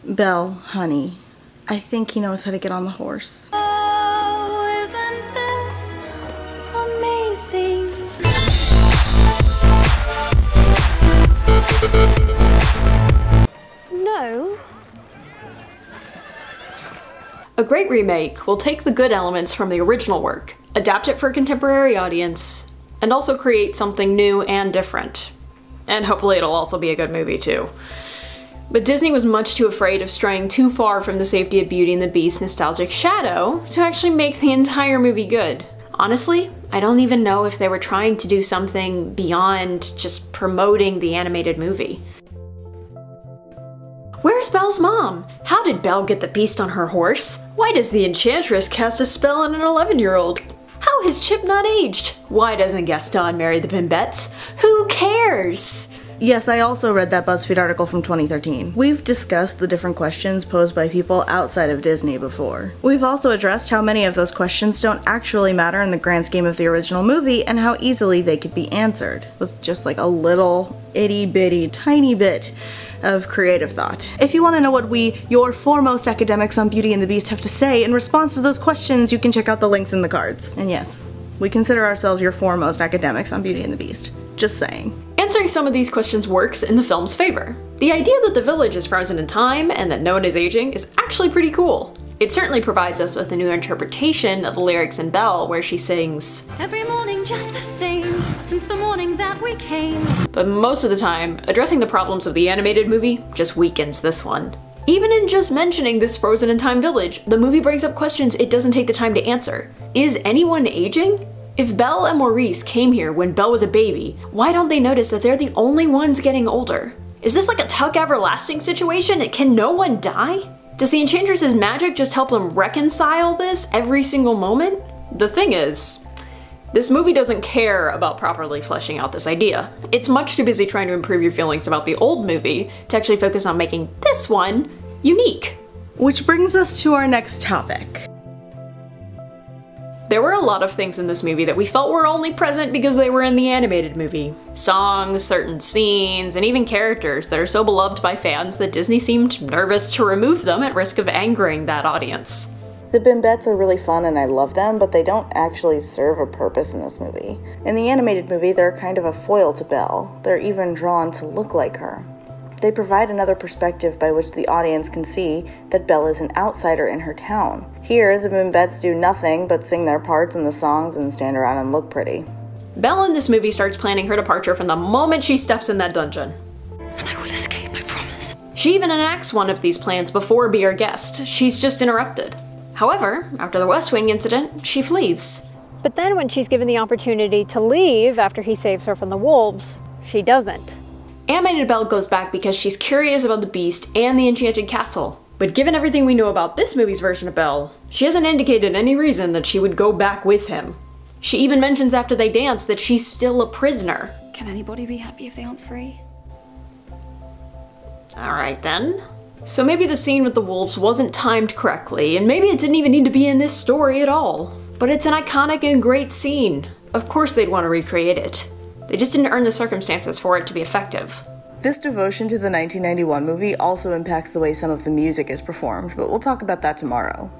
Belle, honey, I think he knows how to get on the horse. Oh, isn't this amazing? No. A great remake will take the good elements from the original work, adapt it for a contemporary audience, and also create something new and different. And hopefully it'll also be a good movie too. But Disney was much too afraid of straying too far from the safety of Beauty and the Beast's nostalgic shadow to actually make the entire movie good. Honestly, I don't even know if they were trying to do something beyond just promoting the animated movie. Where's Belle's mom? How did Belle get the beast on her horse? Why does the Enchantress cast a spell on an 11-year-old? How has Chip not aged? Why doesn't Gaston marry the Bimbettes? Who cares? Yes, I also read that BuzzFeed article from 2013. We've discussed the different questions posed by people outside of Disney before. We've also addressed how many of those questions don't actually matter in the grand scheme of the original movie and how easily they could be answered, with just like a little itty-bitty tiny bit of creative thought. If you want to know what we, your foremost academics on Beauty and the Beast, have to say in response to those questions, you can check out the links in the cards. And yes, we consider ourselves your foremost academics on Beauty and the Beast. Just saying. Answering some of these questions works in the film's favor. The idea that the village is frozen in time and that no one is aging is actually pretty cool. It certainly provides us with a new interpretation of the lyrics in Belle, where she sings, Every morning just the same, since the morning that we came. But most of the time, addressing the problems of the animated movie just weakens this one. Even in just mentioning this frozen in time village, the movie brings up questions it doesn't take the time to answer. Is anyone aging? If Belle and Maurice came here when Belle was a baby, why don't they notice that they're the only ones getting older? Is this like a Tuck Everlasting situation? Can no one die? Does the Enchantress's magic just help them reconcile this every single moment? The thing is, this movie doesn't care about properly fleshing out this idea. It's much too busy trying to improve your feelings about the old movie to actually focus on making this one unique. Which brings us to our next topic. There were a lot of things in this movie that we felt were only present because they were in the animated movie. Songs, certain scenes, and even characters that are so beloved by fans that Disney seemed nervous to remove them at risk of angering that audience. The Bimbettes are really fun and I love them, but they don't actually serve a purpose in this movie. In the animated movie, they're kind of a foil to Belle. They're even drawn to look like her. They provide another perspective by which the audience can see that Belle is an outsider in her town. Here, the Bimbettes do nothing but sing their parts in the songs and stand around and look pretty. Belle in this movie starts planning her departure from the moment she steps in that dungeon. And I will escape, I promise. She even enacts one of these plans before Be Our Guest. She's just interrupted. However, after the West Wing incident, she flees. But then when she's given the opportunity to leave after he saves her from the wolves, she doesn't. Animated Belle goes back because she's curious about the Beast and the Enchanted Castle. But given everything we know about this movie's version of Belle, she hasn't indicated any reason that she would go back with him. She even mentions after they dance that she's still a prisoner. Can anybody be happy if they aren't free? Alright then. So maybe the scene with the wolves wasn't timed correctly, and maybe it didn't even need to be in this story at all. But it's an iconic and great scene. Of course they'd want to recreate it. They just didn't earn the circumstances for it to be effective. This devotion to the 1991 movie also impacts the way some of the music is performed, but we'll talk about that tomorrow.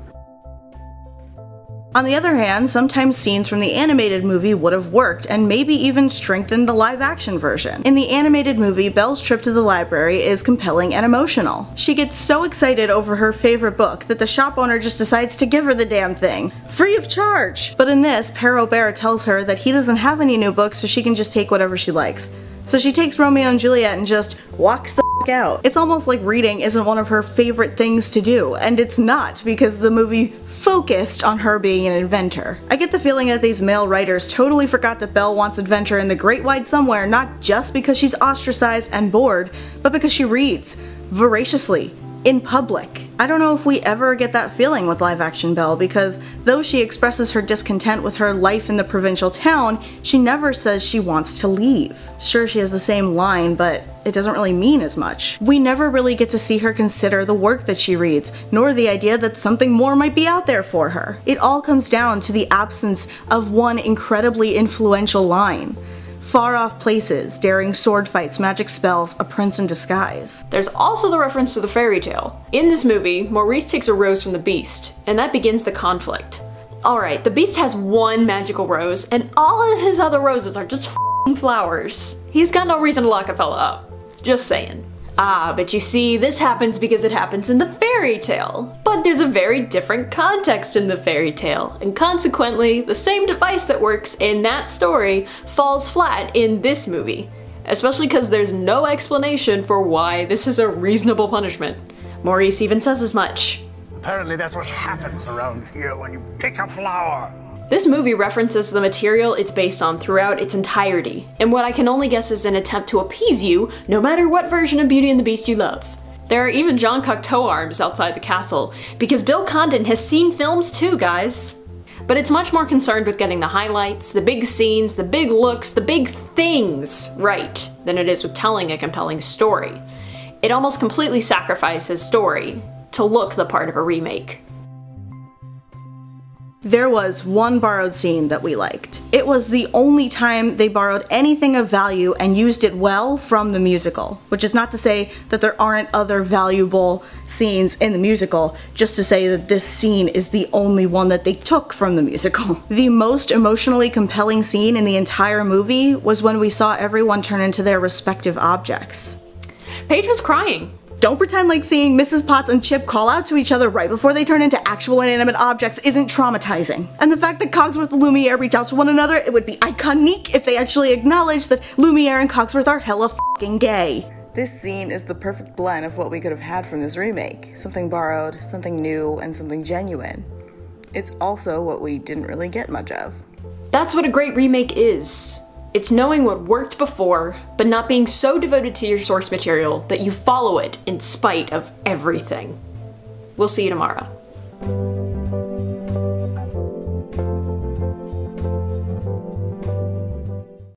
On the other hand, sometimes scenes from the animated movie would have worked, and maybe even strengthened the live-action version. In the animated movie, Belle's trip to the library is compelling and emotional. She gets so excited over her favorite book that the shop owner just decides to give her the damn thing, free of charge! But in this, Père Robert tells her that he doesn't have any new books, so she can just take whatever she likes. So she takes Romeo and Juliet and just walks the f*** out. It's almost like reading isn't one of her favorite things to do, and it's not, because the movie focused on her being an inventor. I get the feeling that these male writers totally forgot that Belle wants adventure in the great wide somewhere, not just because she's ostracized and bored, but because she reads voraciously in public. I don't know if we ever get that feeling with live action Belle, because though she expresses her discontent with her life in the provincial town, she never says she wants to leave. Sure, she has the same line, but it doesn't really mean as much. We never really get to see her consider the work that she reads, nor the idea that something more might be out there for her. It all comes down to the absence of one incredibly influential line. far-off places, daring sword fights, magic spells, a prince in disguise. There's also the reference to the fairy tale. In this movie, Maurice takes a rose from the beast, and that begins the conflict. Alright, the beast has one magical rose, and all of his other roses are just f***ing flowers. He's got no reason to lock a fella up. Just saying. Ah, but you see, this happens because it happens in the fairy tale. But there's a very different context in the fairy tale, and consequently, the same device that works in that story falls flat in this movie. Especially because there's no explanation for why this is a reasonable punishment. Maurice even says as much. Apparently that's what happens around here when you pick a flower. This movie references the material it's based on throughout its entirety, and what I can only guess is an attempt to appease you, no matter what version of Beauty and the Beast you love. There are even Jean Cocteau arms outside the castle, because Bill Condon has seen films too, guys. But it's much more concerned with getting the highlights, the big scenes, the big looks, the big things right, than it is with telling a compelling story. It almost completely sacrifices story to look the part of a remake. There was one borrowed scene that we liked. It was the only time they borrowed anything of value and used it well from the musical. Which is not to say that there aren't other valuable scenes in the musical, just to say that this scene is the only one that they took from the musical. The most emotionally compelling scene in the entire movie was when we saw everyone turn into their respective objects. Paige was crying. Don't pretend like seeing Mrs. Potts and Chip call out to each other right before they turn into actual inanimate objects isn't traumatizing. And the fact that Cogsworth and Lumiere reach out to one another, it would be iconic if they actually acknowledged that Lumiere and Cogsworth are hella f***ing gay. This scene is the perfect blend of what we could have had from this remake. Something borrowed, something new, and something genuine. It's also what we didn't really get much of. That's what a great remake is. It's knowing what worked before, but not being so devoted to your source material that you follow it in spite of everything. We'll see you tomorrow.